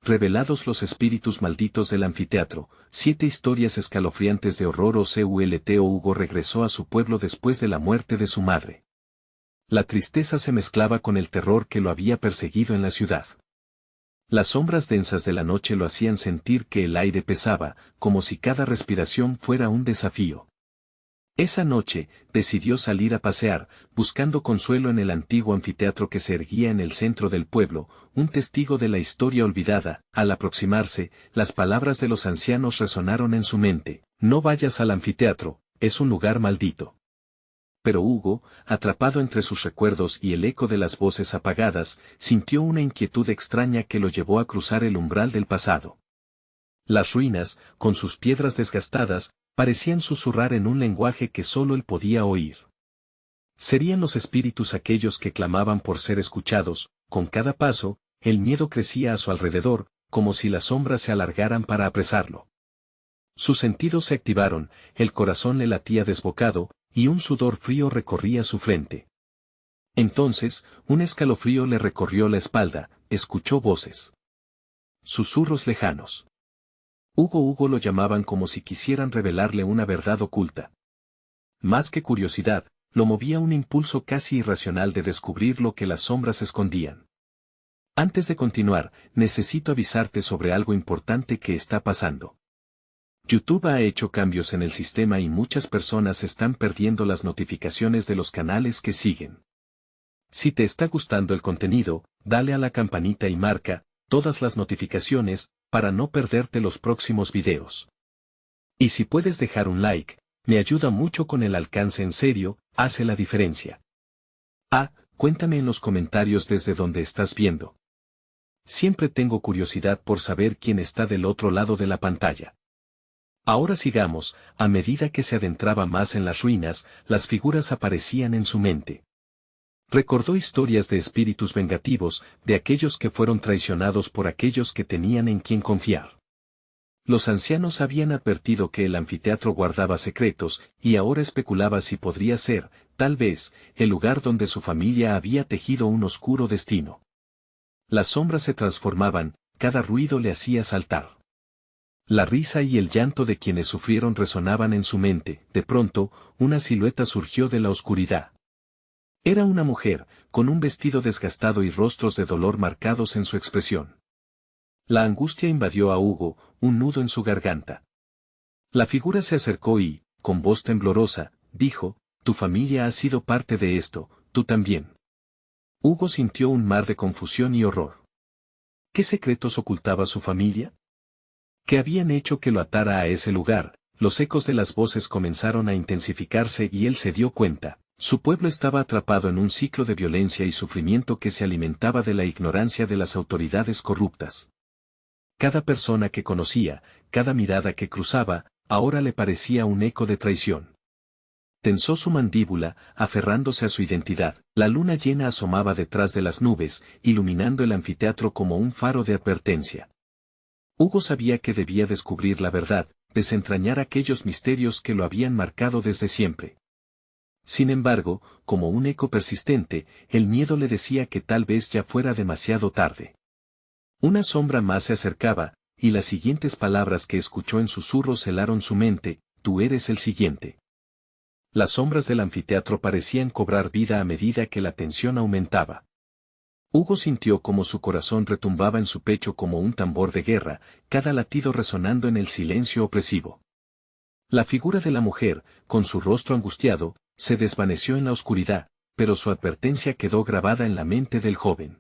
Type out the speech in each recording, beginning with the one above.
Revelados los espíritus malditos del anfiteatro, 7 historias escalofriantes de horror. Hugo regresó a su pueblo después de la muerte de su madre. La tristeza se mezclaba con el terror que lo había perseguido en la ciudad. Las sombras densas de la noche lo hacían sentir que el aire pesaba, como si cada respiración fuera un desafío. Esa noche, decidió salir a pasear, buscando consuelo en el antiguo anfiteatro que se erguía en el centro del pueblo, un testigo de la historia olvidada. Al aproximarse, las palabras de los ancianos resonaron en su mente: no vayas al anfiteatro, es un lugar maldito. Pero Hugo, atrapado entre sus recuerdos y el eco de las voces apagadas, sintió una inquietud extraña que lo llevó a cruzar el umbral del pasado. Las ruinas, con sus piedras desgastadas, parecían susurrar en un lenguaje que solo él podía oír. Serían los espíritus aquellos que clamaban por ser escuchados. Con cada paso, el miedo crecía a su alrededor, como si las sombras se alargaran para apresarlo. Sus sentidos se activaron, el corazón le latía desbocado, y un sudor frío recorría su frente. Entonces, un escalofrío le recorrió la espalda, escuchó voces. Susurros lejanos. Hugo lo llamaban como si quisieran revelarle una verdad oculta. Más que curiosidad, lo movía un impulso casi irracional de descubrir lo que las sombras escondían. Antes de continuar, necesito avisarte sobre algo importante que está pasando. YouTube ha hecho cambios en el sistema y muchas personas están perdiendo las notificaciones de los canales que siguen. Si te está gustando el contenido, dale a la campanita y marca todas las notificaciones, para no perderte los próximos videos. Y si puedes dejar un like, me ayuda mucho con el alcance. En serio, hace la diferencia. Cuéntame en los comentarios desde donde estás viendo. Siempre tengo curiosidad por saber quién está del otro lado de la pantalla. Ahora sigamos. A medida que se adentraba más en las ruinas, las figuras aparecían en su mente. Recordó historias de espíritus vengativos, de aquellos que fueron traicionados por aquellos que tenían en quien confiar. Los ancianos habían advertido que el anfiteatro guardaba secretos, y ahora especulaba si podría ser, tal vez, el lugar donde su familia había tejido un oscuro destino. Las sombras se transformaban, cada ruido le hacía saltar. La risa y el llanto de quienes sufrieron resonaban en su mente. De pronto, una silueta surgió de la oscuridad. Era una mujer, con un vestido desgastado y rostros de dolor marcados en su expresión. La angustia invadió a Hugo, un nudo en su garganta. La figura se acercó y, con voz temblorosa, dijo: tu familia ha sido parte de esto, tú también. Hugo sintió un mar de confusión y horror. ¿Qué secretos ocultaba su familia? ¿Qué habían hecho que lo atara a ese lugar? Los ecos de las voces comenzaron a intensificarse y él se dio cuenta. Su pueblo estaba atrapado en un ciclo de violencia y sufrimiento que se alimentaba de la ignorancia de las autoridades corruptas. Cada persona que conocía, cada mirada que cruzaba, ahora le parecía un eco de traición. Tensó su mandíbula, aferrándose a su identidad. La luna llena asomaba detrás de las nubes, iluminando el anfiteatro como un faro de advertencia. Hugo sabía que debía descubrir la verdad, desentrañar aquellos misterios que lo habían marcado desde siempre. Sin embargo, como un eco persistente, el miedo le decía que tal vez ya fuera demasiado tarde. Una sombra más se acercaba, y las siguientes palabras que escuchó en susurros helaron su mente: tú eres el siguiente. Las sombras del anfiteatro parecían cobrar vida a medida que la tensión aumentaba. Hugo sintió como su corazón retumbaba en su pecho como un tambor de guerra, cada latido resonando en el silencio opresivo. La figura de la mujer, con su rostro angustiado, se desvaneció en la oscuridad, pero su advertencia quedó grabada en la mente del joven.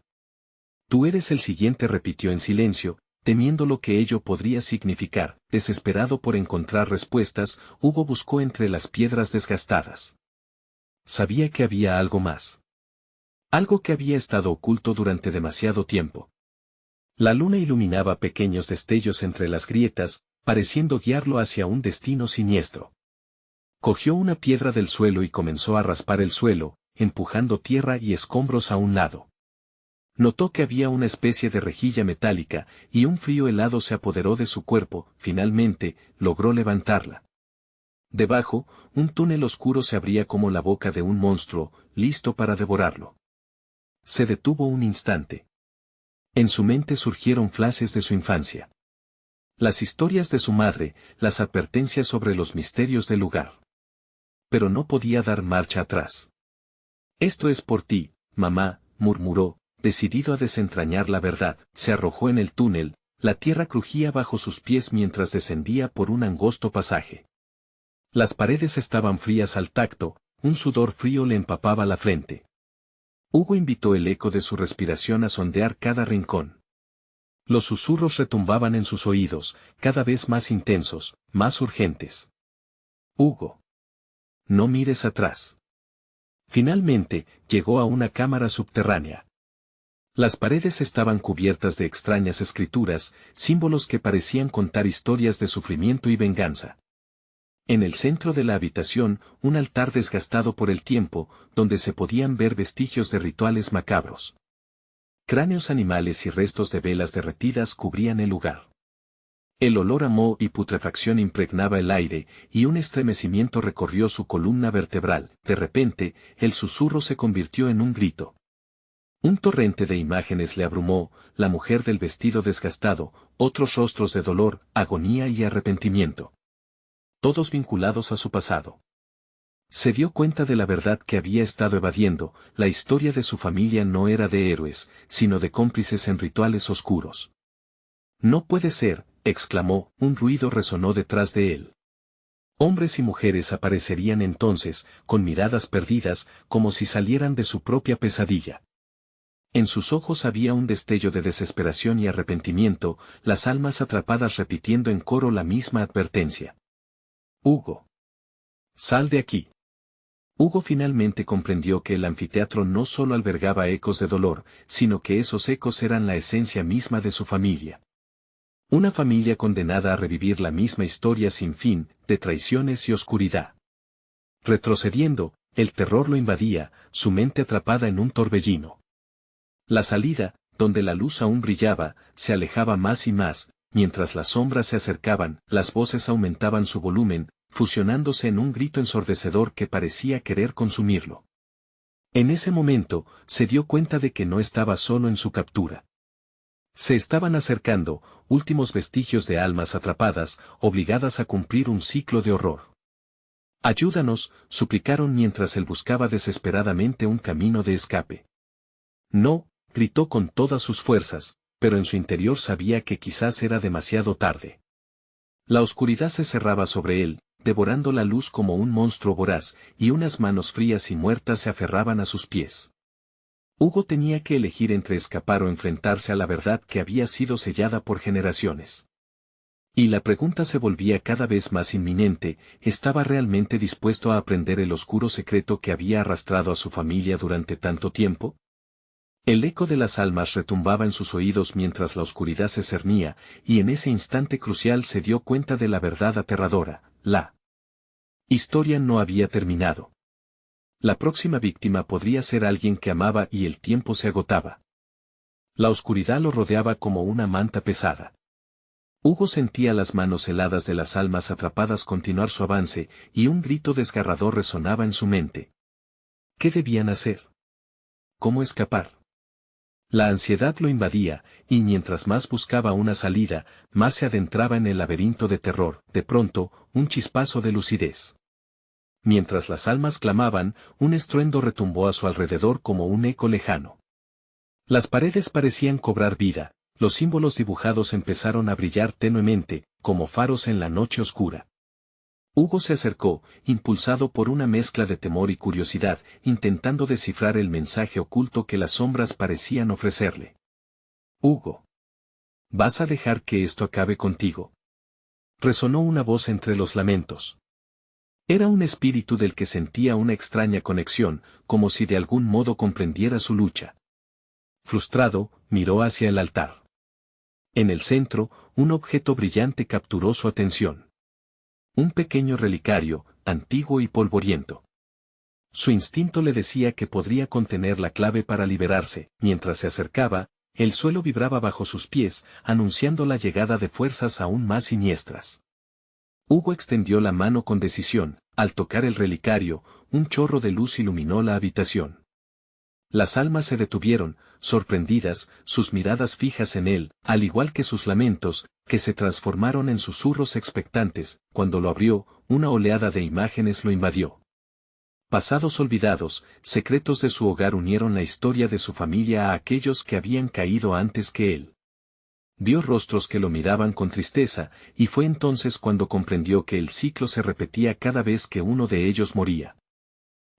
Tú eres el siguiente, repitió en silencio, temiendo lo que ello podría significar. Desesperado por encontrar respuestas, Hugo buscó entre las piedras desgastadas. Sabía que había algo más. Algo que había estado oculto durante demasiado tiempo. La luna iluminaba pequeños destellos entre las grietas, pareciendo guiarlo hacia un destino siniestro. Cogió una piedra del suelo y comenzó a raspar el suelo, empujando tierra y escombros a un lado. Notó que había una especie de rejilla metálica, y un frío helado se apoderó de su cuerpo. Finalmente, logró levantarla. Debajo, un túnel oscuro se abría como la boca de un monstruo, listo para devorarlo. Se detuvo un instante. En su mente surgieron flashes de su infancia. Las historias de su madre, las advertencias sobre los misterios del lugar. Pero no podía dar marcha atrás. Esto es por ti, mamá, murmuró, decidido a desentrañar la verdad. Se arrojó en el túnel, la tierra crujía bajo sus pies mientras descendía por un angosto pasaje. Las paredes estaban frías al tacto, un sudor frío le empapaba la frente. Hugo invitó el eco de su respiración a sondear cada rincón. Los susurros retumbaban en sus oídos, cada vez más intensos, más urgentes. Hugo. No mires atrás. Finalmente, llegó a una cámara subterránea. Las paredes estaban cubiertas de extrañas escrituras, símbolos que parecían contar historias de sufrimiento y venganza. En el centro de la habitación, un altar desgastado por el tiempo, donde se podían ver vestigios de rituales macabros. Cráneos animales y restos de velas derretidas cubrían el lugar. El olor a moho y putrefacción impregnaba el aire, y un estremecimiento recorrió su columna vertebral. De repente, el susurro se convirtió en un grito. Un torrente de imágenes le abrumó, la mujer del vestido desgastado, otros rostros de dolor, agonía y arrepentimiento. Todos vinculados a su pasado. Se dio cuenta de la verdad que había estado evadiendo, la historia de su familia no era de héroes, sino de cómplices en rituales oscuros. No puede ser, exclamó, un ruido resonó detrás de él. Hombres y mujeres aparecerían entonces, con miradas perdidas, como si salieran de su propia pesadilla. En sus ojos había un destello de desesperación y arrepentimiento, las almas atrapadas repitiendo en coro la misma advertencia. Hugo. Sal de aquí. Hugo finalmente comprendió que el anfiteatro no solo albergaba ecos de dolor, sino que esos ecos eran la esencia misma de su familia. Una familia condenada a revivir la misma historia sin fin, de traiciones y oscuridad. Retrocediendo, el terror lo invadía, su mente atrapada en un torbellino. La salida, donde la luz aún brillaba, se alejaba más y más, mientras las sombras se acercaban, las voces aumentaban su volumen, fusionándose en un grito ensordecedor que parecía querer consumirlo. En ese momento, se dio cuenta de que no estaba solo en su captura. Se estaban acercando, últimos vestigios de almas atrapadas, obligadas a cumplir un ciclo de horror. Ayúdanos, suplicaron mientras él buscaba desesperadamente un camino de escape. No, gritó con todas sus fuerzas, pero en su interior sabía que quizás era demasiado tarde. La oscuridad se cerraba sobre él, devorando la luz como un monstruo voraz, y unas manos frías y muertas se aferraban a sus pies. Hugo tenía que elegir entre escapar o enfrentarse a la verdad que había sido sellada por generaciones. Y la pregunta se volvía cada vez más inminente, ¿estaba realmente dispuesto a aprender el oscuro secreto que había arrastrado a su familia durante tanto tiempo? El eco de las almas retumbaba en sus oídos mientras la oscuridad se cernía, y en ese instante crucial se dio cuenta de la verdad aterradora, la historia no había terminado. La próxima víctima podría ser alguien que amaba y el tiempo se agotaba. La oscuridad lo rodeaba como una manta pesada. Hugo sentía las manos heladas de las almas atrapadas continuar su avance, y un grito desgarrador resonaba en su mente. ¿Qué debían hacer? ¿Cómo escapar? La ansiedad lo invadía, y mientras más buscaba una salida, más se adentraba en el laberinto de terror. De pronto, un chispazo de lucidez. Mientras las almas clamaban, un estruendo retumbó a su alrededor como un eco lejano. Las paredes parecían cobrar vida, los símbolos dibujados empezaron a brillar tenuemente, como faros en la noche oscura. Hugo se acercó, impulsado por una mezcla de temor y curiosidad, intentando descifrar el mensaje oculto que las sombras parecían ofrecerle. Hugo. ¿Vas a dejar que esto acabe contigo? Resonó una voz entre los lamentos. Era un espíritu del que sentía una extraña conexión, como si de algún modo comprendiera su lucha. Frustrado, miró hacia el altar. En el centro, un objeto brillante capturó su atención. Un pequeño relicario, antiguo y polvoriento. Su instinto le decía que podría contener la clave para liberarse. Mientras se acercaba, el suelo vibraba bajo sus pies, anunciando la llegada de fuerzas aún más siniestras. Hugo extendió la mano con decisión. Al tocar el relicario, un chorro de luz iluminó la habitación. Las almas se detuvieron, sorprendidas, sus miradas fijas en él, al igual que sus lamentos, que se transformaron en susurros expectantes. Cuando lo abrió, una oleada de imágenes lo invadió. Pasados olvidados, secretos de su hogar unieron la historia de su familia a aquellos que habían caído antes que él. Vio rostros que lo miraban con tristeza, y fue entonces cuando comprendió que el ciclo se repetía cada vez que uno de ellos moría.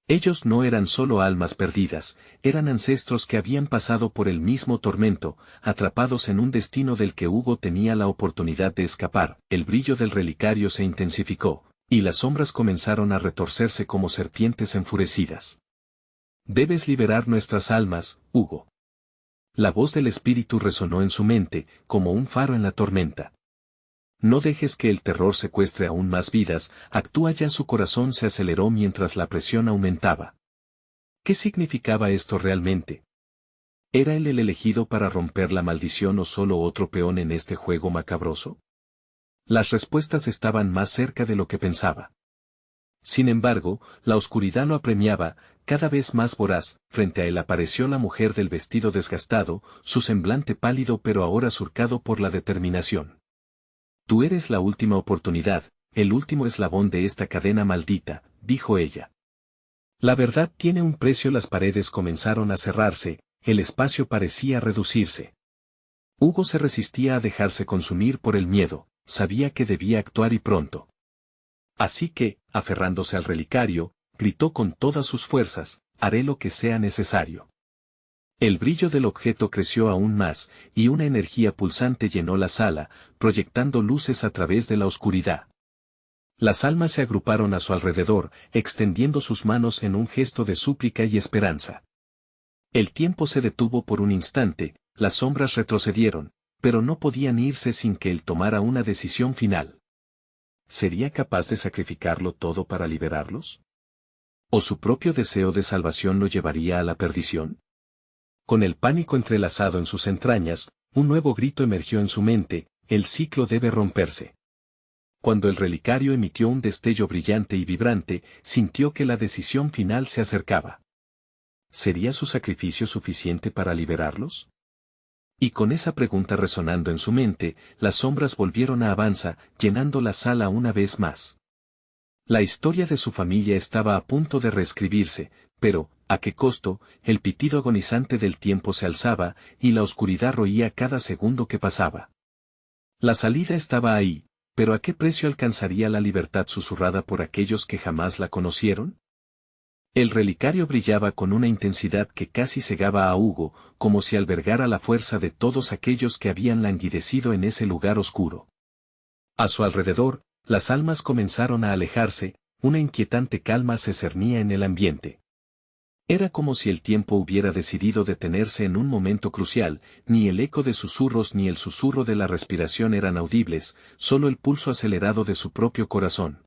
Ellos no eran solo almas perdidas, eran ancestros que habían pasado por el mismo tormento, atrapados en un destino del que Hugo tenía la oportunidad de escapar. El brillo del relicario se intensificó, y las sombras comenzaron a retorcerse como serpientes enfurecidas. Debes liberar nuestras almas, Hugo. La voz del espíritu resonó en su mente, como un faro en la tormenta. No dejes que el terror secuestre aún más vidas. Actúa ya. Su corazón se aceleró mientras la presión aumentaba. ¿Qué significaba esto realmente? ¿Era él el elegido para romper la maldición o solo otro peón en este juego macabroso? Las respuestas estaban más cerca de lo que pensaba. Sin embargo, la oscuridad lo apremiaba, cada vez más voraz. Frente a él apareció la mujer del vestido desgastado, su semblante pálido pero ahora surcado por la determinación. Tú eres la última oportunidad, el último eslabón de esta cadena maldita, dijo ella. La verdad tiene un precio. Las paredes comenzaron a cerrarse, el espacio parecía reducirse. Hugo se resistía a dejarse consumir por el miedo, sabía que debía actuar y pronto. Así que, aferrándose al relicario, gritó con todas sus fuerzas: haré lo que sea necesario. El brillo del objeto creció aún más, y una energía pulsante llenó la sala, proyectando luces a través de la oscuridad. Las almas se agruparon a su alrededor, extendiendo sus manos en un gesto de súplica y esperanza. El tiempo se detuvo por un instante, las sombras retrocedieron, pero no podían irse sin que él tomara una decisión final. ¿Sería capaz de sacrificarlo todo para liberarlos? ¿O su propio deseo de salvación lo llevaría a la perdición? Con el pánico entrelazado en sus entrañas, un nuevo grito emergió en su mente: el ciclo debe romperse. Cuando el relicario emitió un destello brillante y vibrante, sintió que la decisión final se acercaba. ¿Sería su sacrificio suficiente para liberarlos? Y con esa pregunta resonando en su mente, las sombras volvieron a avanzar, llenando la sala una vez más. La historia de su familia estaba a punto de reescribirse, pero, ¿a qué costo? El pitido agonizante del tiempo se alzaba, y la oscuridad roía cada segundo que pasaba. La salida estaba ahí, pero ¿a qué precio alcanzaría la libertad susurrada por aquellos que jamás la conocieron? El relicario brillaba con una intensidad que casi cegaba a Hugo, como si albergara la fuerza de todos aquellos que habían languidecido en ese lugar oscuro. A su alrededor, las almas comenzaron a alejarse, una inquietante calma se cernía en el ambiente. Era como si el tiempo hubiera decidido detenerse en un momento crucial. Ni el eco de susurros ni el susurro de la respiración eran audibles, solo el pulso acelerado de su propio corazón.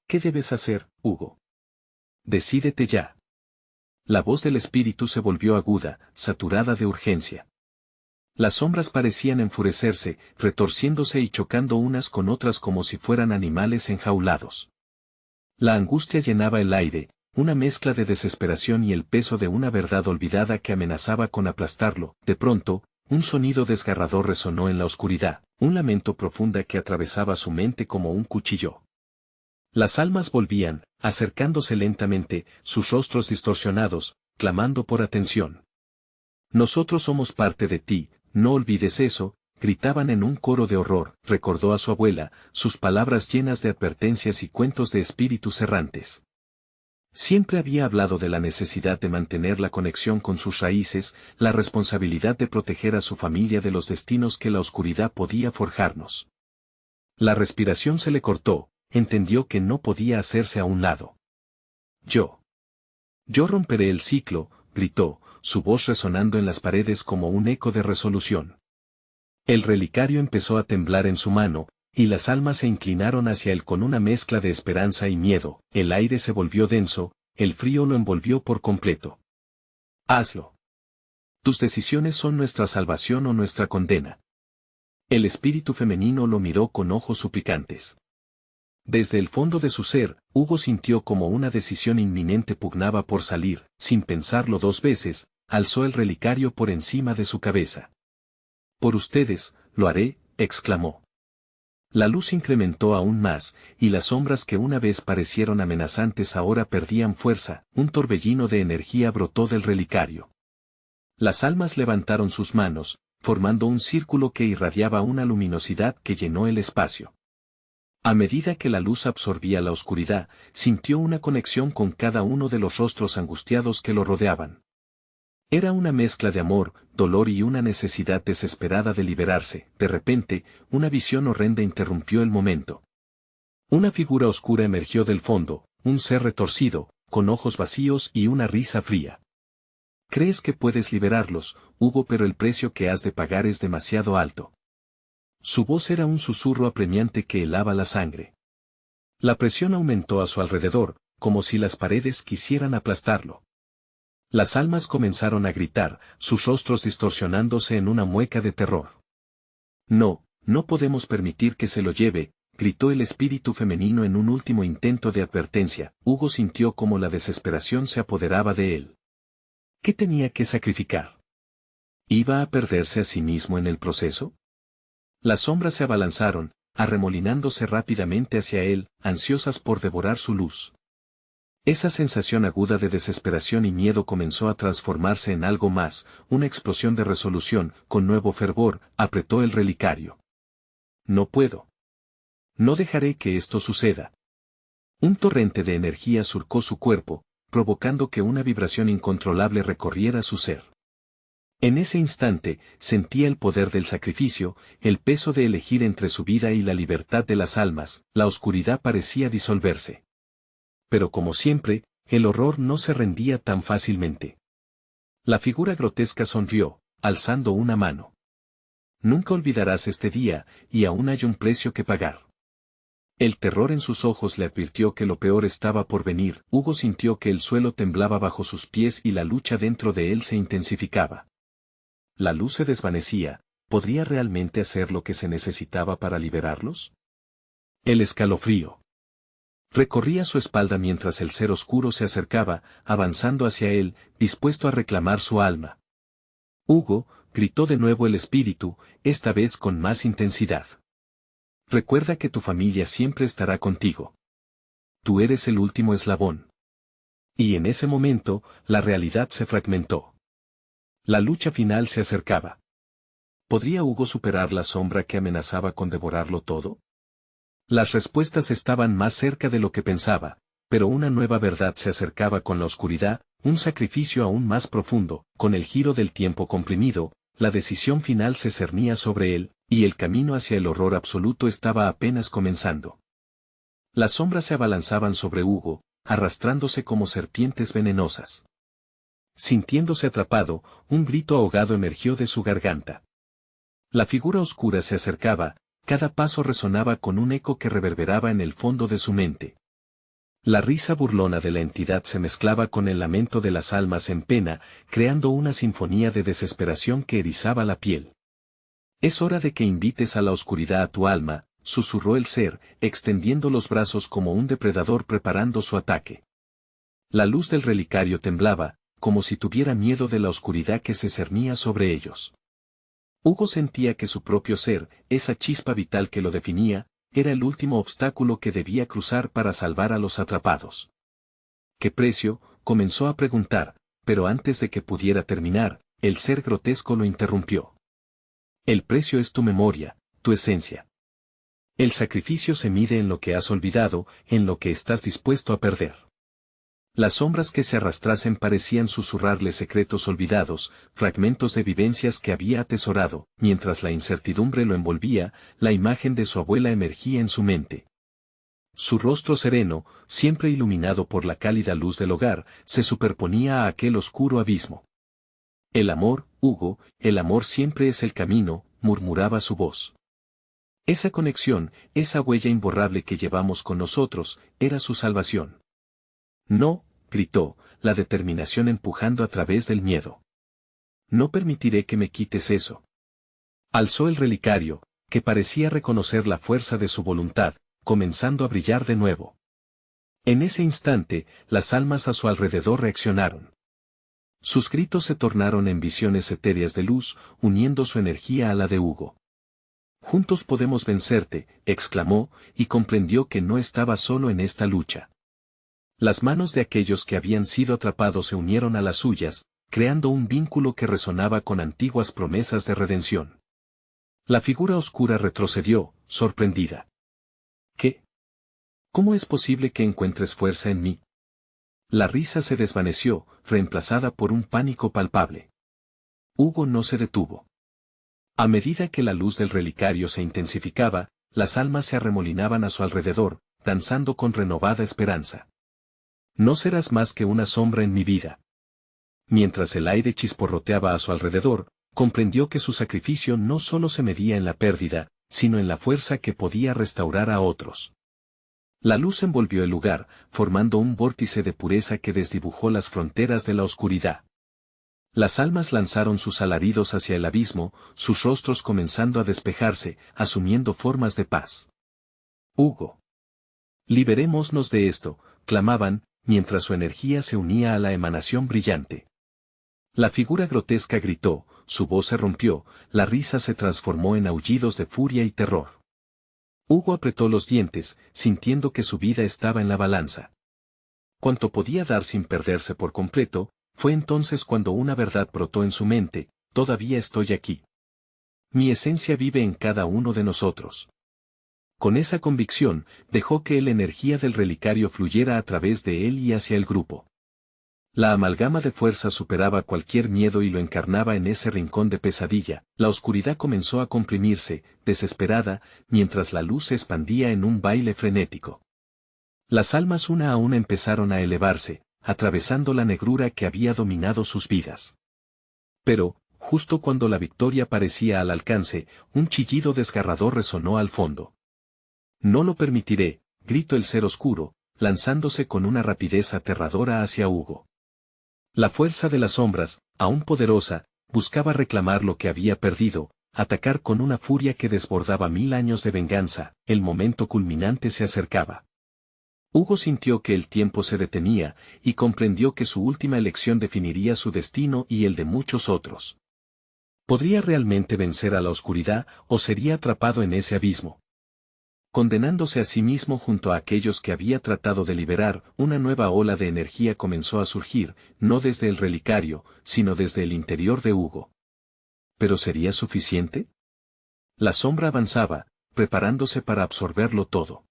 ¿Qué debes hacer, Hugo? Decídete ya. La voz del espíritu se volvió aguda, saturada de urgencia. Las sombras parecían enfurecerse, retorciéndose y chocando unas con otras como si fueran animales enjaulados. La angustia llenaba el aire, una mezcla de desesperación y el peso de una verdad olvidada que amenazaba con aplastarlo. De pronto, un sonido desgarrador resonó en la oscuridad, un lamento profundo que atravesaba su mente como un cuchillo. Las almas volvían, acercándose lentamente, sus rostros distorsionados, clamando por atención. Nosotros somos parte de ti, no olvides eso, gritaban en un coro de horror. Recordó a su abuela, sus palabras llenas de advertencias y cuentos de espíritus errantes. Siempre había hablado de la necesidad de mantener la conexión con sus raíces, la responsabilidad de proteger a su familia de los destinos que la oscuridad podía forjarnos. La respiración se le cortó, entendió que no podía hacerse a un lado. Yo romperé el ciclo, gritó, su voz resonando en las paredes como un eco de resolución. El relicario empezó a temblar en su mano, y las almas se inclinaron hacia él con una mezcla de esperanza y miedo. El aire se volvió denso, el frío lo envolvió por completo. Hazlo. Tus decisiones son nuestra salvación o nuestra condena. El espíritu femenino lo miró con ojos suplicantes. Desde el fondo de su ser, Hugo sintió como una decisión inminente pugnaba por salir. Sin pensarlo dos veces, alzó el relicario por encima de su cabeza. Por ustedes, lo haré, exclamó. La luz incrementó aún más, y las sombras que una vez parecieron amenazantes ahora perdían fuerza, un torbellino de energía brotó del relicario. Las almas levantaron sus manos, formando un círculo que irradiaba una luminosidad que llenó el espacio. A medida que la luz absorbía la oscuridad, sintió una conexión con cada uno de los rostros angustiados que lo rodeaban. Era una mezcla de amor, dolor y una necesidad desesperada de liberarse. De repente, una visión horrenda interrumpió el momento. Una figura oscura emergió del fondo, un ser retorcido, con ojos vacíos y una risa fría. Crees que puedes liberarlos, Hugo, pero el precio que has de pagar es demasiado alto. Su voz era un susurro apremiante que helaba la sangre. La presión aumentó a su alrededor, como si las paredes quisieran aplastarlo. Las almas comenzaron a gritar, sus rostros distorsionándose en una mueca de terror. No, no podemos permitir que se lo lleve, gritó el espíritu femenino en un último intento de advertencia. Hugo sintió como la desesperación se apoderaba de él. ¿Qué tenía que sacrificar? ¿Iba a perderse a sí mismo en el proceso? Las sombras se abalanzaron, arremolinándose rápidamente hacia él, ansiosas por devorar su luz. Esa sensación aguda de desesperación y miedo comenzó a transformarse en algo más, una explosión de resolución. Con nuevo fervor, apretó el relicario. No puedo. No dejaré que esto suceda. Un torrente de energía surcó su cuerpo, provocando que una vibración incontrolable recorriera su ser. En ese instante, sentía el poder del sacrificio, el peso de elegir entre su vida y la libertad de las almas. La oscuridad parecía disolverse. Pero como siempre, el horror no se rendía tan fácilmente. La figura grotesca sonrió, alzando una mano. Nunca olvidarás este día, y aún hay un precio que pagar. El terror en sus ojos le advirtió que lo peor estaba por venir. Hugo sintió que el suelo temblaba bajo sus pies y la lucha dentro de él se intensificaba. La luz se desvanecía. ¿Podría realmente hacer lo que se necesitaba para liberarlos? El escalofrío recorría su espalda mientras el ser oscuro se acercaba, avanzando hacia él, dispuesto a reclamar su alma. Hugo, gritó de nuevo el espíritu, esta vez con más intensidad. Recuerda que tu familia siempre estará contigo. Tú eres el último eslabón. Y en ese momento, la realidad se fragmentó. La lucha final se acercaba. ¿Podría Hugo superar la sombra que amenazaba con devorarlo todo? Las respuestas estaban más cerca de lo que pensaba, pero una nueva verdad se acercaba con la oscuridad, un sacrificio aún más profundo. Con el giro del tiempo comprimido, la decisión final se cernía sobre él, y el camino hacia el horror absoluto estaba apenas comenzando. Las sombras se abalanzaban sobre Hugo, arrastrándose como serpientes venenosas. Sintiéndose atrapado, un grito ahogado emergió de su garganta. La figura oscura se acercaba, cada paso resonaba con un eco que reverberaba en el fondo de su mente. La risa burlona de la entidad se mezclaba con el lamento de las almas en pena, creando una sinfonía de desesperación que erizaba la piel. Es hora de que invites a la oscuridad a tu alma, susurró el ser, extendiendo los brazos como un depredador preparando su ataque. La luz del relicario temblaba, como si tuviera miedo de la oscuridad que se cernía sobre ellos. Hugo sentía que su propio ser, esa chispa vital que lo definía, era el último obstáculo que debía cruzar para salvar a los atrapados. ¿Qué precio? Comenzó a preguntar, pero antes de que pudiera terminar, el ser grotesco lo interrumpió. El precio es tu memoria, tu esencia. El sacrificio se mide en lo que has olvidado, en lo que estás dispuesto a perder. Las sombras que se arrastrasen parecían susurrarle secretos olvidados, fragmentos de vivencias que había atesorado. Mientras la incertidumbre lo envolvía, la imagen de su abuela emergía en su mente. Su rostro sereno, siempre iluminado por la cálida luz del hogar, se superponía a aquel oscuro abismo. El amor, Hugo, el amor siempre es el camino, murmuraba su voz. Esa conexión, esa huella imborrable que llevamos con nosotros, era su salvación. No, gritó, la determinación empujando a través del miedo. No permitiré que me quites eso. Alzó el relicario, que parecía reconocer la fuerza de su voluntad, comenzando a brillar de nuevo. En ese instante, las almas a su alrededor reaccionaron. Sus gritos se tornaron en visiones etéreas de luz, uniendo su energía a la de Hugo. «Juntos podemos vencerte», exclamó, y comprendió que no estaba solo en esta lucha. Las manos de aquellos que habían sido atrapados se unieron a las suyas, creando un vínculo que resonaba con antiguas promesas de redención. La figura oscura retrocedió, sorprendida. «¿Qué? ¿Cómo es posible que encuentres fuerza en mí?» La risa se desvaneció, reemplazada por un pánico palpable. Hugo no se detuvo. A medida que la luz del relicario se intensificaba, las almas se arremolinaban a su alrededor, danzando con renovada esperanza. «No serás más que una sombra en mi vida». Mientras el aire chisporroteaba a su alrededor, comprendió que su sacrificio no solo se medía en la pérdida, sino en la fuerza que podía restaurar a otros. La luz envolvió el lugar, formando un vórtice de pureza que desdibujó las fronteras de la oscuridad. Las almas lanzaron sus alaridos hacia el abismo, sus rostros comenzando a despejarse, asumiendo formas de paz. «Hugo. Liberémonos de esto», clamaban, mientras su energía se unía a la emanación brillante. La figura grotesca gritó, su voz se rompió, la risa se transformó en aullidos de furia y terror. Hugo apretó los dientes, sintiendo que su vida estaba en la balanza. Cuanto podía dar sin perderse por completo, fue entonces cuando una verdad brotó en su mente: «Todavía estoy aquí. Mi esencia vive en cada uno de nosotros». Con esa convicción, dejó que la energía del relicario fluyera a través de él y hacia el grupo. La amalgama de fuerza superaba cualquier miedo y lo encarnaba en ese rincón de pesadilla. La oscuridad comenzó a comprimirse, desesperada, mientras la luz se expandía en un baile frenético. Las almas una a una empezaron a elevarse, atravesando la negrura que había dominado sus vidas. Pero, justo cuando la victoria parecía al alcance, un chillido desgarrador resonó al fondo. «No lo permitiré», gritó el ser oscuro, lanzándose con una rapidez aterradora hacia Hugo. La fuerza de las sombras, aún poderosa, buscaba reclamar lo que había perdido, atacar con una furia que desbordaba 1000 años de venganza. El momento culminante se acercaba. Hugo sintió que el tiempo se detenía, y comprendió que su última elección definiría su destino y el de muchos otros. ¿Podría realmente vencer a la oscuridad, o sería atrapado en ese abismo? Condenándose a sí mismo junto a aquellos que había tratado de liberar, una nueva ola de energía comenzó a surgir, no desde el relicario, sino desde el interior de Hugo. ¿Pero sería suficiente? La sombra avanzaba, preparándose para absorberlo todo.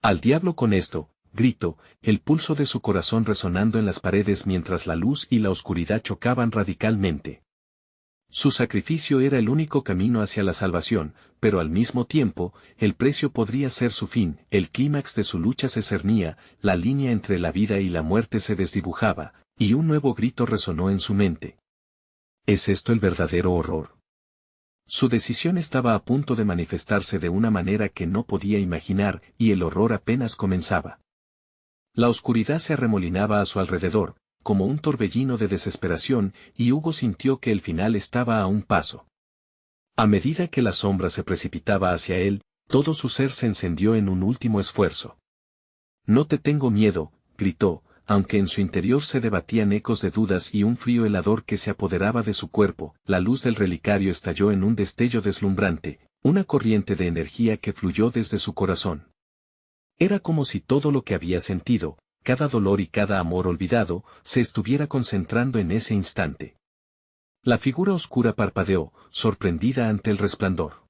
«Al diablo con esto», gritó, el pulso de su corazón resonando en las paredes mientras la luz y la oscuridad chocaban radicalmente. Su sacrificio era el único camino hacia la salvación, pero al mismo tiempo, el precio podría ser su fin. El clímax de su lucha se cernía, la línea entre la vida y la muerte se desdibujaba, y un nuevo grito resonó en su mente. ¿Es esto el verdadero horror? Su decisión estaba a punto de manifestarse de una manera que no podía imaginar, y el horror apenas comenzaba. La oscuridad se arremolinaba a su alrededor, como un torbellino de desesperación, y Hugo sintió que el final estaba a un paso. A medida que la sombra se precipitaba hacia él, todo su ser se encendió en un último esfuerzo. «No te tengo miedo», gritó, aunque en su interior se debatían ecos de dudas y un frío helador que se apoderaba de su cuerpo. La luz del relicario estalló en un destello deslumbrante, una corriente de energía que fluyó desde su corazón. Era como si todo lo que había sentido, cada dolor y cada amor olvidado, se estuviera concentrando en ese instante. La figura oscura parpadeó, sorprendida ante el resplandor.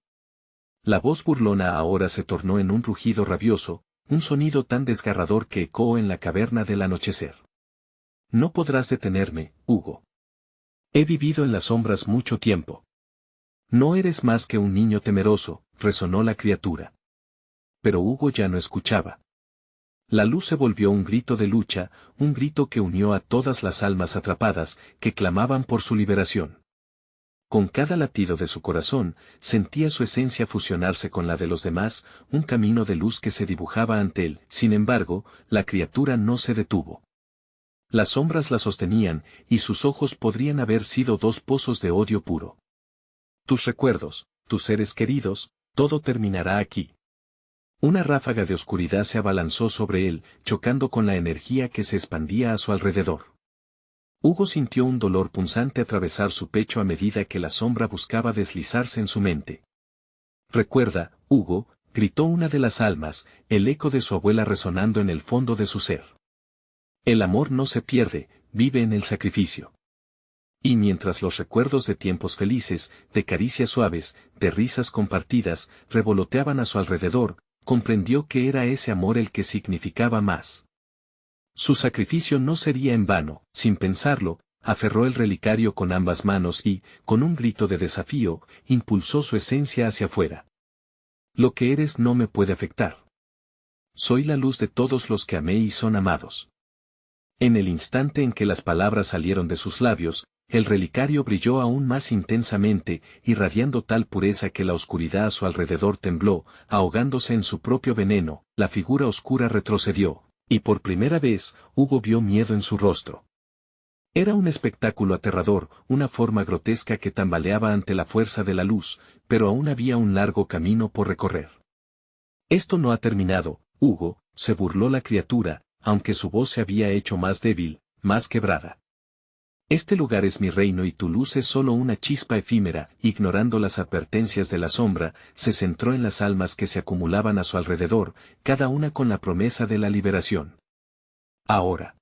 La voz burlona ahora se tornó en un rugido rabioso, un sonido tan desgarrador que ecoó en la caverna del anochecer. «No podrás detenerme, Hugo. He vivido en las sombras mucho tiempo. No eres más que un niño temeroso», resonó la criatura. Pero Hugo ya no escuchaba. La luz se volvió un grito de lucha, un grito que unió a todas las almas atrapadas, que clamaban por su liberación. Con cada latido de su corazón, sentía su esencia fusionarse con la de los demás, un camino de luz que se dibujaba ante él. Sin embargo, la criatura no se detuvo. Las sombras la sostenían, y sus ojos podrían haber sido dos pozos de odio puro. «Tus recuerdos, tus seres queridos, todo terminará aquí». Una ráfaga de oscuridad se abalanzó sobre él, chocando con la energía que se expandía a su alrededor. Hugo sintió un dolor punzante atravesar su pecho a medida que la sombra buscaba deslizarse en su mente. «Recuerda, Hugo», gritó una de las almas, el eco de su abuela resonando en el fondo de su ser. «El amor no se pierde, vive en el sacrificio». Y mientras los recuerdos de tiempos felices, de caricias suaves, de risas compartidas, revoloteaban a su alrededor, comprendió que era ese amor el que significaba más. Su sacrificio no sería en vano. Sin pensarlo, aferró el relicario con ambas manos y, con un grito de desafío, impulsó su esencia hacia afuera. «Lo que eres no me puede afectar. Soy la luz de todos los que amé y son amados». En el instante en que las palabras salieron de sus labios, el relicario brilló aún más intensamente, irradiando tal pureza que la oscuridad a su alrededor tembló, ahogándose en su propio veneno. La figura oscura retrocedió, y por primera vez, Hugo vio miedo en su rostro. Era un espectáculo aterrador, una forma grotesca que tambaleaba ante la fuerza de la luz, pero aún había un largo camino por recorrer. «Esto no ha terminado, Hugo», se burló la criatura, aunque su voz se había hecho más débil, más quebrada. «Este lugar es mi reino y tu luz es solo una chispa efímera». Ignorando las advertencias de la sombra, se centró en las almas que se acumulaban a su alrededor, cada una con la promesa de la liberación. «Ahora.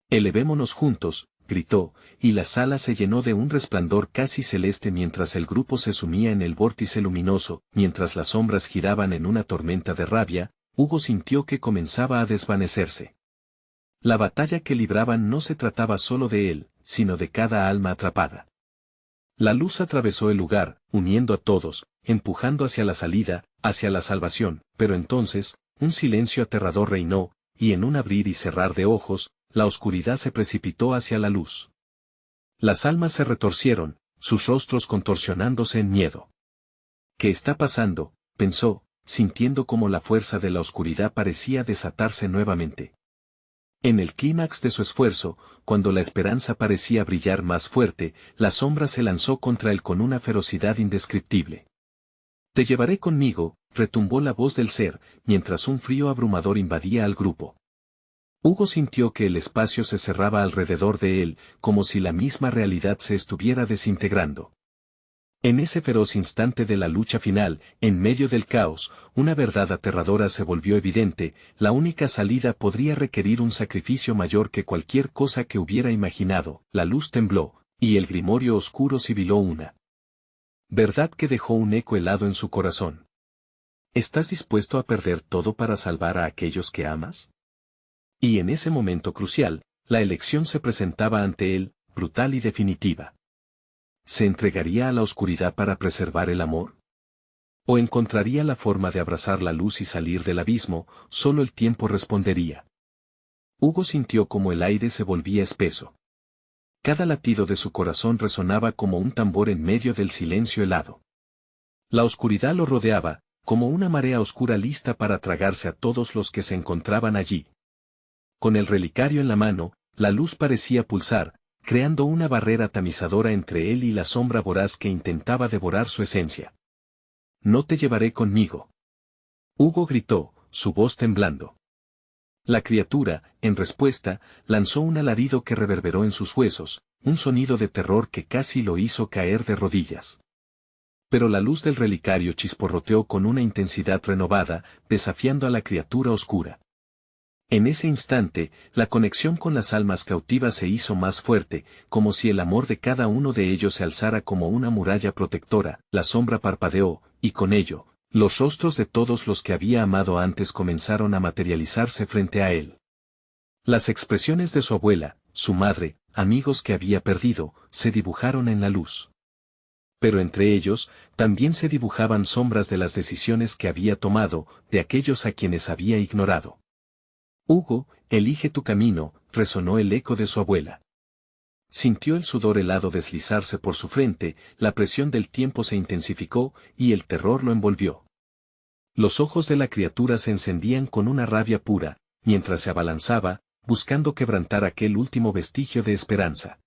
Elevémonos juntos», gritó, y la sala se llenó de un resplandor casi celeste mientras el grupo se sumía en el vórtice luminoso. Mientras las sombras giraban en una tormenta de rabia, Hugo sintió que comenzaba a desvanecerse. La batalla que libraban no se trataba solo de él, sino de cada alma atrapada. La luz atravesó el lugar, uniendo a todos, empujando hacia la salida, hacia la salvación, pero entonces, un silencio aterrador reinó, y en un abrir y cerrar de ojos, la oscuridad se precipitó hacia la luz. Las almas se retorcieron, sus rostros contorsionándose en miedo. «¿Qué está pasando?», pensó, sintiendo como la fuerza de la oscuridad parecía desatarse nuevamente. En el clímax de su esfuerzo, cuando la esperanza parecía brillar más fuerte, la sombra se lanzó contra él con una ferocidad indescriptible. «Te llevaré conmigo», retumbó la voz del ser, mientras un frío abrumador invadía al grupo. Hugo sintió que el espacio se cerraba alrededor de él, como si la misma realidad se estuviera desintegrando. En ese feroz instante de la lucha final, en medio del caos, una verdad aterradora se volvió evidente: la única salida podría requerir un sacrificio mayor que cualquier cosa que hubiera imaginado. La luz tembló, y el grimorio oscuro sibiló una verdad que dejó un eco helado en su corazón. ¿Estás dispuesto a perder todo para salvar a aquellos que amas? Y en ese momento crucial, la elección se presentaba ante él, brutal y definitiva. ¿Se entregaría a la oscuridad para preservar el amor? ¿O encontraría la forma de abrazar la luz y salir del abismo? Solo el tiempo respondería. Hugo sintió como el aire se volvía espeso. Cada latido de su corazón resonaba como un tambor en medio del silencio helado. La oscuridad lo rodeaba, como una marea oscura lista para tragarse a todos los que se encontraban allí. Con el relicario en la mano, la luz parecía pulsar, creando una barrera tamizadora entre él y la sombra voraz que intentaba devorar su esencia. «No te llevaré conmigo». Hugo gritó, su voz temblando. La criatura, en respuesta, lanzó un alarido que reverberó en sus huesos, un sonido de terror que casi lo hizo caer de rodillas. Pero la luz del relicario chisporroteó con una intensidad renovada, desafiando a la criatura oscura. En ese instante, la conexión con las almas cautivas se hizo más fuerte, como si el amor de cada uno de ellos se alzara como una muralla protectora. La sombra parpadeó, y con ello, los rostros de todos los que había amado antes comenzaron a materializarse frente a él. Las expresiones de su abuela, su madre, amigos que había perdido, se dibujaron en la luz. Pero entre ellos, también se dibujaban sombras de las decisiones que había tomado, de aquellos a quienes había ignorado. «Hugo, elige tu camino», resonó el eco de su abuela. Sintió el sudor helado deslizarse por su frente, la presión del tiempo se intensificó, y el terror lo envolvió. Los ojos de la criatura se encendían con una rabia pura, mientras se abalanzaba, buscando quebrantar aquel último vestigio de esperanza.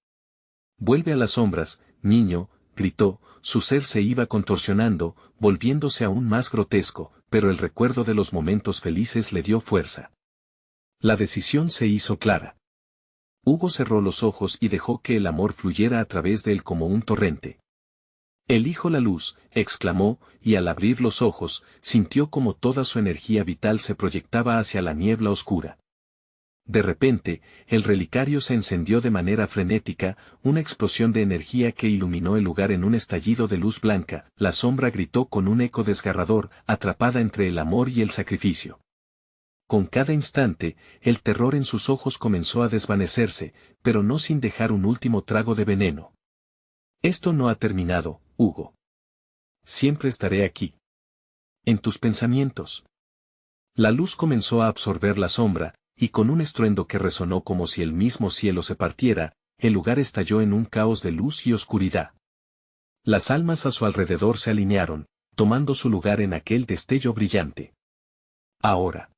«Vuelve a las sombras, niño», gritó, su ser se iba contorsionando, volviéndose aún más grotesco, pero el recuerdo de los momentos felices le dio fuerza. La decisión se hizo clara. Hugo cerró los ojos y dejó que el amor fluyera a través de él como un torrente. Elijo la luz, exclamó, y al abrir los ojos, sintió como toda su energía vital se proyectaba hacia la niebla oscura. De repente, el relicario se encendió de manera frenética, una explosión de energía que iluminó el lugar en un estallido de luz blanca. La sombra gritó con un eco desgarrador, atrapada entre el amor y el sacrificio. Con cada instante, el terror en sus ojos comenzó a desvanecerse, pero no sin dejar un último trago de veneno. Esto no ha terminado, Hugo. Siempre estaré aquí. En tus pensamientos. La luz comenzó a absorber la sombra, y con un estruendo que resonó como si el mismo cielo se partiera, el lugar estalló en un caos de luz y oscuridad. Las almas a su alrededor se alinearon, tomando su lugar en aquel destello brillante. Ahora.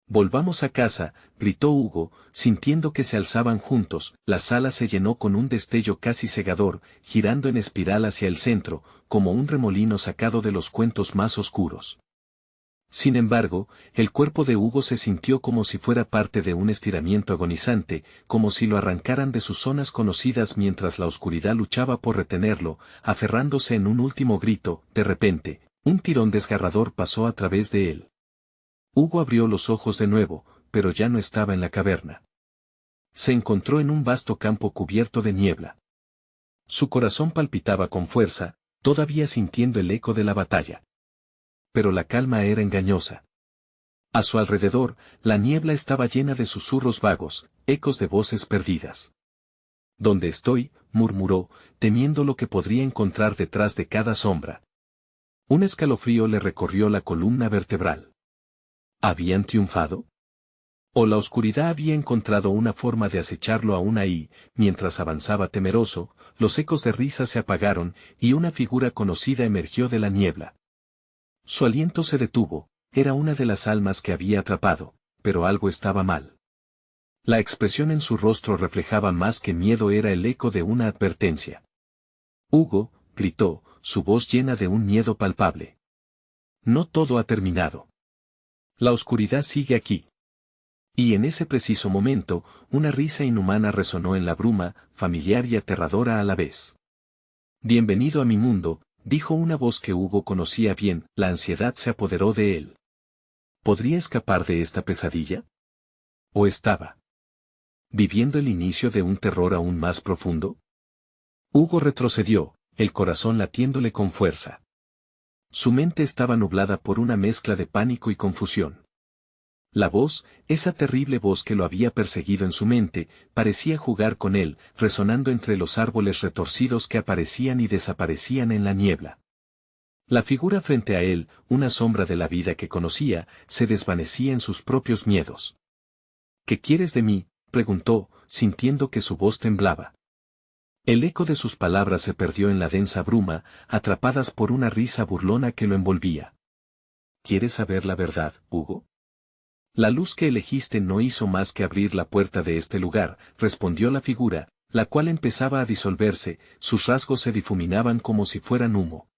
Volvamos a casa, gritó Hugo, sintiendo que se alzaban juntos. La sala se llenó con un destello casi cegador, girando en espiral hacia el centro, como un remolino sacado de los cuentos más oscuros. Sin embargo, el cuerpo de Hugo se sintió como si fuera parte de un estiramiento agonizante, como si lo arrancaran de sus zonas conocidas mientras la oscuridad luchaba por retenerlo, aferrándose en un último grito. De repente, un tirón desgarrador pasó a través de él. Hugo abrió los ojos de nuevo, pero ya no estaba en la caverna. Se encontró en un vasto campo cubierto de niebla. Su corazón palpitaba con fuerza, todavía sintiendo el eco de la batalla. Pero la calma era engañosa. A su alrededor, la niebla estaba llena de susurros vagos, ecos de voces perdidas. «¿Dónde estoy?», murmuró, temiendo lo que podría encontrar detrás de cada sombra. Un escalofrío le recorrió la columna vertebral. ¿Habían triunfado? ¿O la oscuridad había encontrado una forma de acecharlo aún ahí? Mientras avanzaba temeroso, los ecos de risa se apagaron, y una figura conocida emergió de la niebla. Su aliento se detuvo, era una de las almas que había atrapado, pero algo estaba mal. La expresión en su rostro reflejaba más que miedo, era el eco de una advertencia. «Hugo», gritó, su voz llena de un miedo palpable. «No todo ha terminado. La oscuridad sigue aquí». Y en ese preciso momento, una risa inhumana resonó en la bruma, familiar y aterradora a la vez. «Bienvenido a mi mundo», dijo una voz que Hugo conocía bien. La ansiedad se apoderó de él. ¿Podría escapar de esta pesadilla? ¿O estaba viviendo el inicio de un terror aún más profundo? Hugo retrocedió, el corazón latiéndole con fuerza. Su mente estaba nublada por una mezcla de pánico y confusión. La voz, esa terrible voz que lo había perseguido en su mente, parecía jugar con él, resonando entre los árboles retorcidos que aparecían y desaparecían en la niebla. La figura frente a él, una sombra de la vida que conocía, se desvanecía en sus propios miedos. «¿Qué quieres de mí?», preguntó, sintiendo que su voz temblaba. El eco de sus palabras se perdió en la densa bruma, atrapadas por una risa burlona que lo envolvía. «¿Quieres saber la verdad, Hugo? La luz que elegiste no hizo más que abrir la puerta de este lugar», respondió la figura, la cual empezaba a disolverse. Sus rasgos se difuminaban como si fueran humo.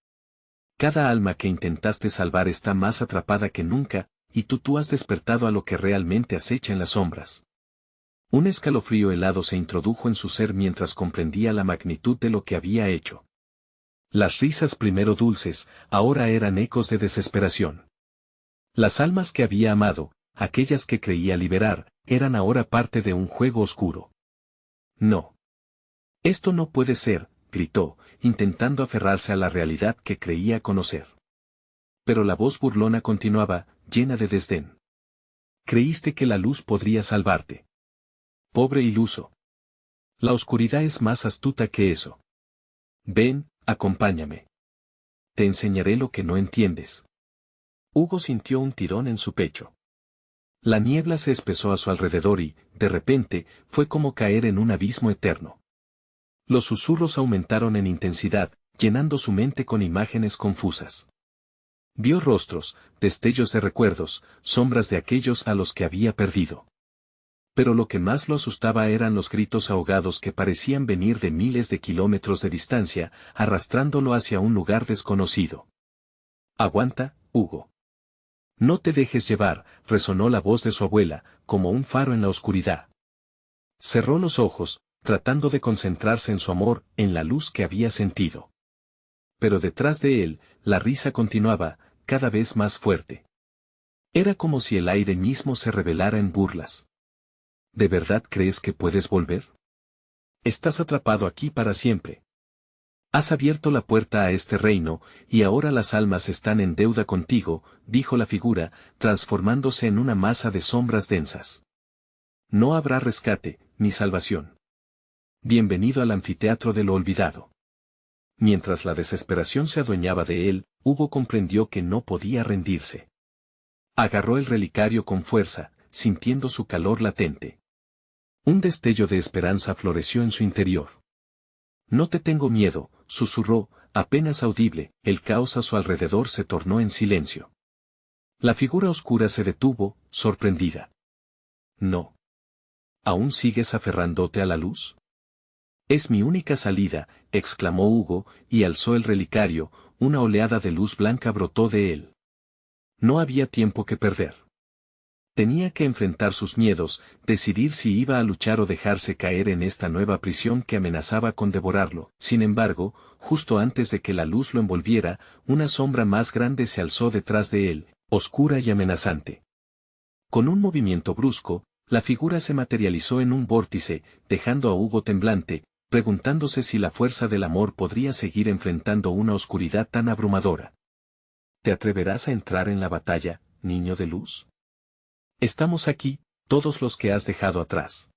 «Cada alma que intentaste salvar está más atrapada que nunca, y tú has despertado a lo que realmente acecha en las sombras». Un escalofrío helado se introdujo en su ser mientras comprendía la magnitud de lo que había hecho. Las risas, primero dulces, ahora eran ecos de desesperación. Las almas que había amado, aquellas que creía liberar, eran ahora parte de un juego oscuro. «No. Esto no puede ser», gritó, intentando aferrarse a la realidad que creía conocer. Pero la voz burlona continuaba, llena de desdén. «Creíste que la luz podría salvarte. Pobre iluso. La oscuridad es más astuta que eso. Ven, acompáñame. Te enseñaré lo que no entiendes». Hugo sintió un tirón en su pecho. La niebla se espesó a su alrededor y, de repente, fue como caer en un abismo eterno. Los susurros aumentaron en intensidad, llenando su mente con imágenes confusas. Vio rostros, destellos de recuerdos, sombras de aquellos a los que había perdido. Pero lo que más lo asustaba eran los gritos ahogados que parecían venir de miles de kilómetros de distancia, arrastrándolo hacia un lugar desconocido. «Aguanta, Hugo. No te dejes llevar», resonó la voz de su abuela, como un faro en la oscuridad. Cerró los ojos, tratando de concentrarse en su amor, en la luz que había sentido. Pero detrás de él, la risa continuaba, cada vez más fuerte. Era como si el aire mismo se revelara en burlas. ¿De verdad crees que puedes volver? Estás atrapado aquí para siempre. Has abierto la puerta a este reino, y ahora las almas están en deuda contigo, dijo la figura, transformándose en una masa de sombras densas. No habrá rescate, ni salvación. Bienvenido al anfiteatro de lo olvidado. Mientras la desesperación se adueñaba de él, Hugo comprendió que no podía rendirse. Agarró el relicario con fuerza, sintiendo su calor latente. Un destello de esperanza floreció en su interior. No te tengo miedo, susurró, apenas audible, el caos a su alrededor se tornó en silencio. La figura oscura se detuvo, sorprendida. No. ¿Aún sigues aferrándote a la luz? Es mi única salida, exclamó Hugo, y alzó el relicario, una oleada de luz blanca brotó de él. No había tiempo que perder. Tenía que enfrentar sus miedos, decidir si iba a luchar o dejarse caer en esta nueva prisión que amenazaba con devorarlo. Sin embargo, justo antes de que la luz lo envolviera, una sombra más grande se alzó detrás de él, oscura y amenazante. Con un movimiento brusco, la figura se materializó en un vórtice, dejando a Hugo temblante, preguntándose si la fuerza del amor podría seguir enfrentando una oscuridad tan abrumadora. ¿Te atreverás a entrar en la batalla, niño de luz? Estamos aquí, todos los que has dejado atrás.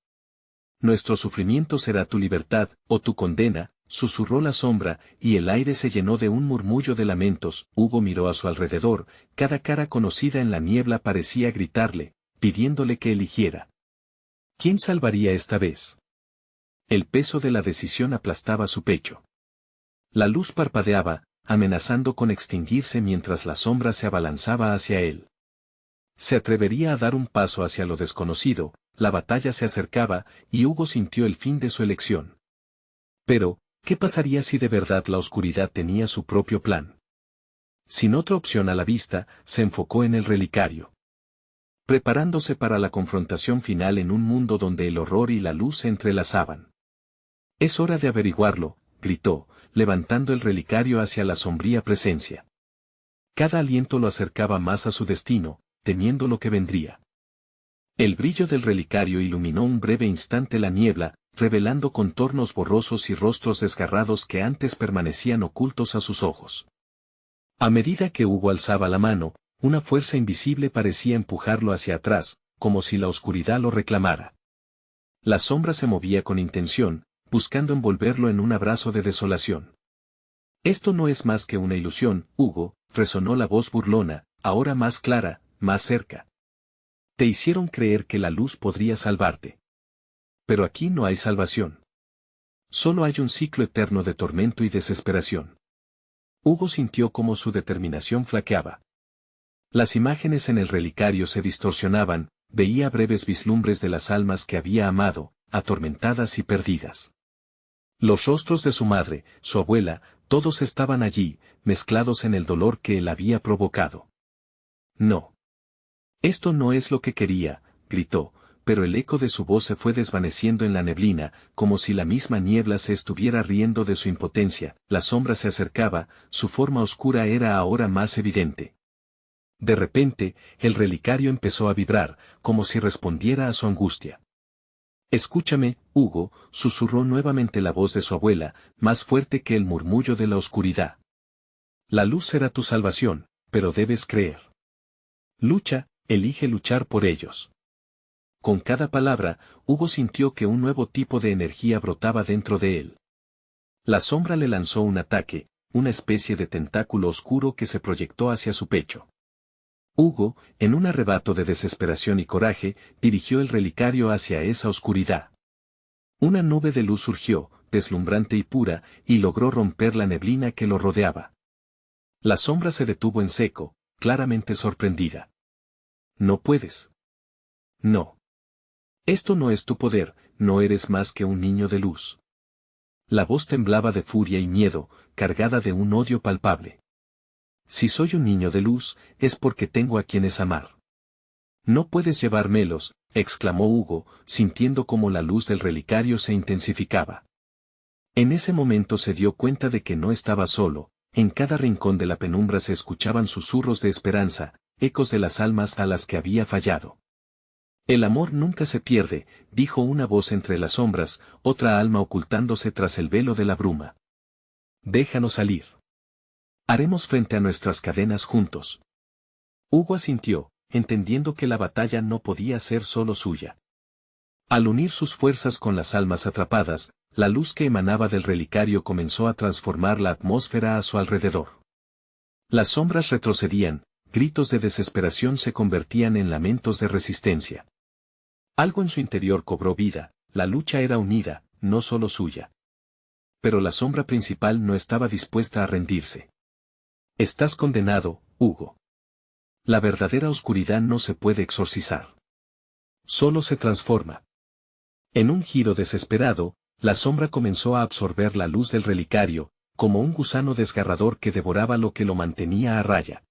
Nuestro sufrimiento será tu libertad, o tu condena, susurró la sombra, y el aire se llenó de un murmullo de lamentos. Hugo miró a su alrededor, cada cara conocida en la niebla parecía gritarle, pidiéndole que eligiera. ¿Quién salvaría esta vez? El peso de la decisión aplastaba su pecho. La luz parpadeaba, amenazando con extinguirse mientras la sombra se abalanzaba hacia él. Se atrevería a dar un paso hacia lo desconocido, la batalla se acercaba, y Hugo sintió el fin de su elección. Pero, ¿qué pasaría si de verdad la oscuridad tenía su propio plan? Sin otra opción a la vista, se enfocó en el relicario. Preparándose para la confrontación final en un mundo donde el horror y la luz se entrelazaban. Es hora de averiguarlo, gritó, levantando el relicario hacia la sombría presencia. Cada aliento lo acercaba más a su destino, temiendo lo que vendría. El brillo del relicario iluminó un breve instante la niebla, revelando contornos borrosos y rostros desgarrados que antes permanecían ocultos a sus ojos. A medida que Hugo alzaba la mano, una fuerza invisible parecía empujarlo hacia atrás, como si la oscuridad lo reclamara. La sombra se movía con intención, buscando envolverlo en un abrazo de desolación. Esto no es más que una ilusión, Hugo, resonó la voz burlona, ahora más clara, más cerca. Te hicieron creer que la luz podría salvarte. Pero aquí no hay salvación. Solo hay un ciclo eterno de tormento y desesperación. Hugo sintió cómo su determinación flaqueaba. Las imágenes en el relicario se distorsionaban, veía breves vislumbres de las almas que había amado, atormentadas y perdidas. Los rostros de su madre, su abuela, todos estaban allí, mezclados en el dolor que él había provocado. No. Esto no es lo que quería, gritó, pero el eco de su voz se fue desvaneciendo en la neblina, como si la misma niebla se estuviera riendo de su impotencia. La sombra se acercaba, su forma oscura era ahora más evidente. De repente, el relicario empezó a vibrar, como si respondiera a su angustia. Escúchame, Hugo, susurró nuevamente la voz de su abuela, más fuerte que el murmullo de la oscuridad. La luz será tu salvación, pero debes creer. Lucha, elige luchar por ellos. Con cada palabra, Hugo sintió que un nuevo tipo de energía brotaba dentro de él. La sombra le lanzó un ataque, una especie de tentáculo oscuro que se proyectó hacia su pecho. Hugo, en un arrebato de desesperación y coraje, dirigió el relicario hacia esa oscuridad. Una nube de luz surgió, deslumbrante y pura, y logró romper la neblina que lo rodeaba. La sombra se detuvo en seco, claramente sorprendida. No puedes. No. Esto no es tu poder, no eres más que un niño de luz. La voz temblaba de furia y miedo, cargada de un odio palpable. Si soy un niño de luz, es porque tengo a quienes amar. No puedes llevármelos, exclamó Hugo, sintiendo como la luz del relicario se intensificaba. En ese momento se dio cuenta de que no estaba solo, en cada rincón de la penumbra se escuchaban susurros de esperanza, ecos de las almas a las que había fallado. El amor nunca se pierde, dijo una voz entre las sombras, otra alma ocultándose tras el velo de la bruma. Déjanos salir. Haremos frente a nuestras cadenas juntos. Hugo asintió, entendiendo que la batalla no podía ser solo suya. Al unir sus fuerzas con las almas atrapadas, la luz que emanaba del relicario comenzó a transformar la atmósfera a su alrededor. Las sombras retrocedían, gritos de desesperación se convertían en lamentos de resistencia. Algo en su interior cobró vida, la lucha era unida, no solo suya. Pero la sombra principal no estaba dispuesta a rendirse. Estás condenado, Hugo. La verdadera oscuridad no se puede exorcizar. Solo se transforma. En un giro desesperado, la sombra comenzó a absorber la luz del relicario, como un gusano desgarrador que devoraba lo que lo mantenía a raya.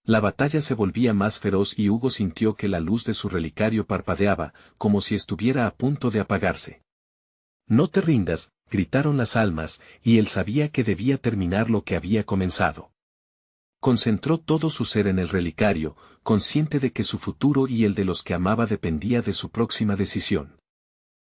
La batalla se volvía más feroz y Hugo sintió que la luz de su relicario parpadeaba, como si estuviera a punto de apagarse. No te rindas, gritaron las almas, y él sabía que debía terminar lo que había comenzado. Concentró todo su ser en el relicario, consciente de que su futuro y el de los que amaba dependía de su próxima decisión.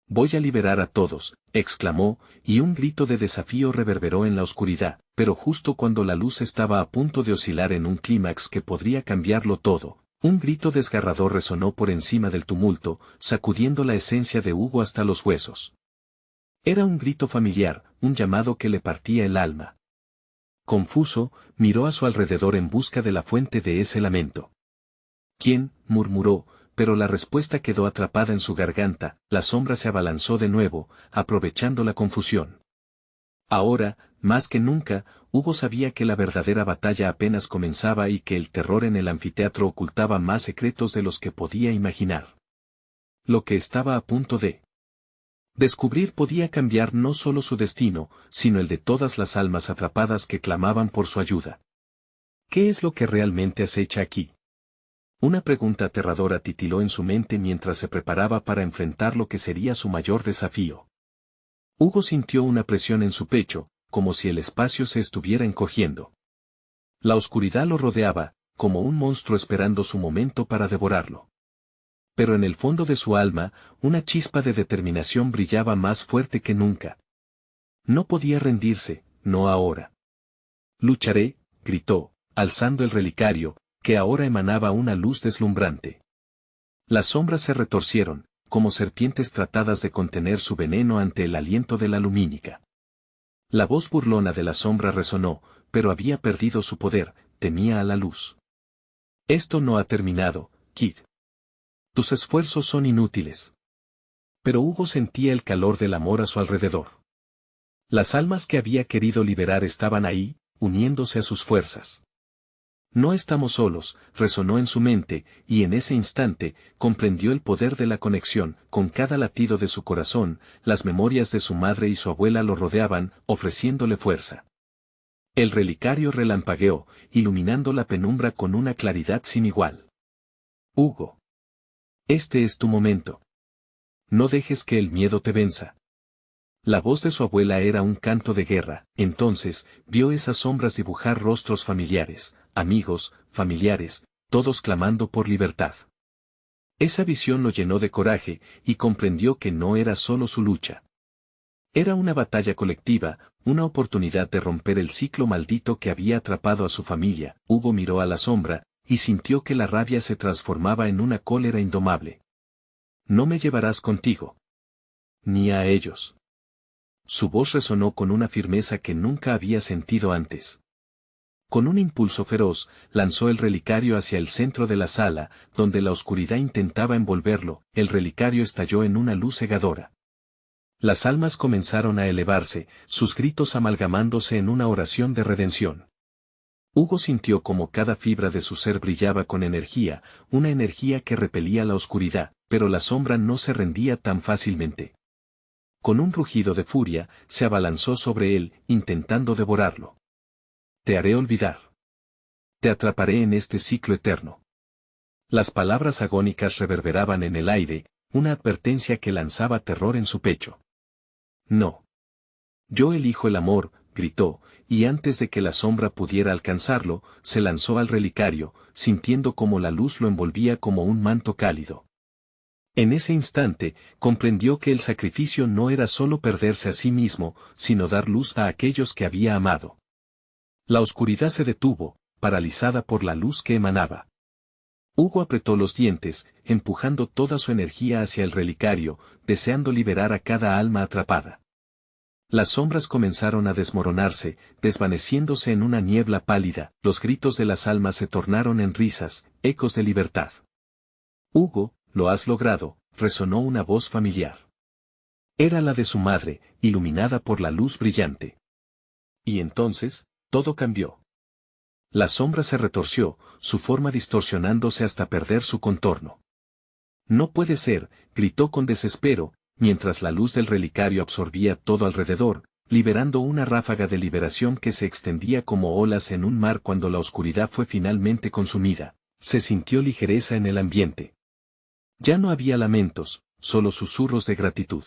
Voy a liberar a todos, exclamó, y un grito de desafío reverberó en la oscuridad, pero justo cuando la luz estaba a punto de oscilar en un clímax que podría cambiarlo todo, un grito desgarrador resonó por encima del tumulto, sacudiendo la esencia de Hugo hasta los huesos. Era un grito familiar, un llamado que le partía el alma. Confuso, miró a su alrededor en busca de la fuente de ese lamento. ¿Quién?, murmuró, pero la respuesta quedó atrapada en su garganta, la sombra se abalanzó de nuevo, aprovechando la confusión. Ahora, más que nunca, Hugo sabía que la verdadera batalla apenas comenzaba y que el terror en el anfiteatro ocultaba más secretos de los que podía imaginar. Lo que estaba a punto de descubrir podía cambiar no solo su destino, sino el de todas las almas atrapadas que clamaban por su ayuda. ¿Qué es lo que realmente acecha aquí? Una pregunta aterradora titiló en su mente mientras se preparaba para enfrentar lo que sería su mayor desafío. Hugo sintió una presión en su pecho, como si el espacio se estuviera encogiendo. La oscuridad lo rodeaba, como un monstruo esperando su momento para devorarlo. Pero en el fondo de su alma, una chispa de determinación brillaba más fuerte que nunca. No podía rendirse, no ahora. Lucharé, gritó, alzando el relicario, que ahora emanaba una luz deslumbrante. Las sombras se retorcieron, como serpientes tratadas de contener su veneno ante el aliento de la lumínica. La voz burlona de la sombra resonó, pero había perdido su poder, temía a la luz. Esto no ha terminado, Kid. Tus esfuerzos son inútiles. Pero Hugo sentía el calor del amor a su alrededor. Las almas que había querido liberar estaban ahí, uniéndose a sus fuerzas. No estamos solos, resonó en su mente, y en ese instante, comprendió el poder de la conexión, con cada latido de su corazón, las memorias de su madre y su abuela lo rodeaban, ofreciéndole fuerza. El relicario relampagueó, iluminando la penumbra con una claridad sin igual. Hugo. Este es tu momento. No dejes que el miedo te venza. La voz de su abuela era un canto de guerra, entonces, vio esas sombras dibujar rostros familiares, amigos, familiares, todos clamando por libertad. Esa visión lo llenó de coraje, y comprendió que no era solo su lucha. Era una batalla colectiva, una oportunidad de romper el ciclo maldito que había atrapado a su familia. Hugo miró a la sombra, y sintió que la rabia se transformaba en una cólera indomable. No me llevarás contigo. Ni a ellos. Su voz resonó con una firmeza que nunca había sentido antes. Con un impulso feroz, lanzó el relicario hacia el centro de la sala, donde la oscuridad intentaba envolverlo. El relicario estalló en una luz cegadora. Las almas comenzaron a elevarse, sus gritos amalgamándose en una oración de redención. Hugo sintió como cada fibra de su ser brillaba con energía, una energía que repelía la oscuridad, pero la sombra no se rendía tan fácilmente. Con un rugido de furia, se abalanzó sobre él, intentando devorarlo. Te haré olvidar. Te atraparé en este ciclo eterno. Las palabras agónicas reverberaban en el aire, una advertencia que lanzaba terror en su pecho. No. Yo elijo el amor, gritó, y antes de que la sombra pudiera alcanzarlo, se lanzó al relicario, sintiendo cómo la luz lo envolvía como un manto cálido. En ese instante, comprendió que el sacrificio no era solo perderse a sí mismo, sino dar luz a aquellos que había amado. La oscuridad se detuvo, paralizada por la luz que emanaba. Hugo apretó los dientes, empujando toda su energía hacia el relicario, deseando liberar a cada alma atrapada. Las sombras comenzaron a desmoronarse, desvaneciéndose en una niebla pálida, los gritos de las almas se tornaron en risas, ecos de libertad. Hugo, lo has logrado, resonó una voz familiar. Era la de su madre, iluminada por la luz brillante. Y entonces, todo cambió. La sombra se retorció, su forma distorsionándose hasta perder su contorno. No puede ser, gritó con desespero, mientras la luz del relicario absorbía todo alrededor, liberando una ráfaga de liberación que se extendía como olas en un mar cuando la oscuridad fue finalmente consumida. Se sintió ligereza en el ambiente. Ya no había lamentos, solo susurros de gratitud.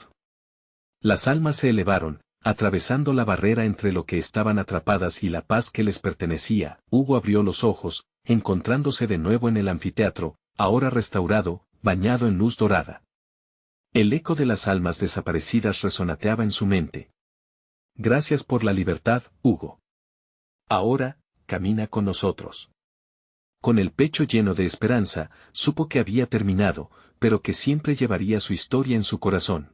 Las almas se elevaron, atravesando la barrera entre lo que estaban atrapadas y la paz que les pertenecía. Hugo abrió los ojos, encontrándose de nuevo en el anfiteatro, ahora restaurado, bañado en luz dorada. El eco de las almas desaparecidas resonateaba en su mente. Gracias por la libertad, Hugo. Ahora, camina con nosotros. Con el pecho lleno de esperanza, supo que había terminado, pero que siempre llevaría su historia en su corazón.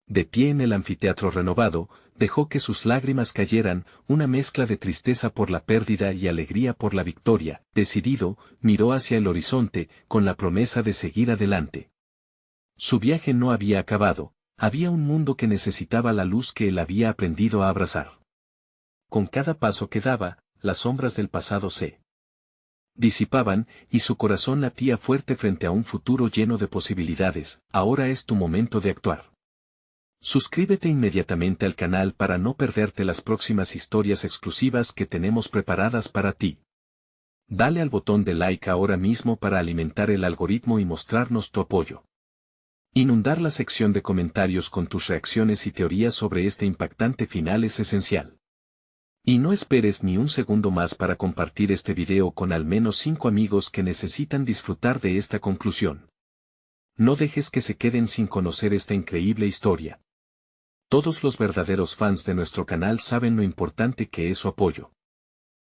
De pie en el anfiteatro renovado, dejó que sus lágrimas cayeran, una mezcla de tristeza por la pérdida y alegría por la victoria. Decidido, miró hacia el horizonte, con la promesa de seguir adelante. Su viaje no había acabado, había un mundo que necesitaba la luz que él había aprendido a abrazar. Con cada paso que daba, las sombras del pasado se disipaban, y su corazón latía fuerte frente a un futuro lleno de posibilidades. Ahora es tu momento de actuar. Suscríbete inmediatamente al canal para no perderte las próximas historias exclusivas que tenemos preparadas para ti. Dale al botón de like ahora mismo para alimentar el algoritmo y mostrarnos tu apoyo. Inundar la sección de comentarios con tus reacciones y teorías sobre este impactante final es esencial. Y no esperes ni un segundo más para compartir este video con al menos 5 amigos que necesitan disfrutar de esta conclusión. No dejes que se queden sin conocer esta increíble historia. Todos los verdaderos fans de nuestro canal saben lo importante que es su apoyo.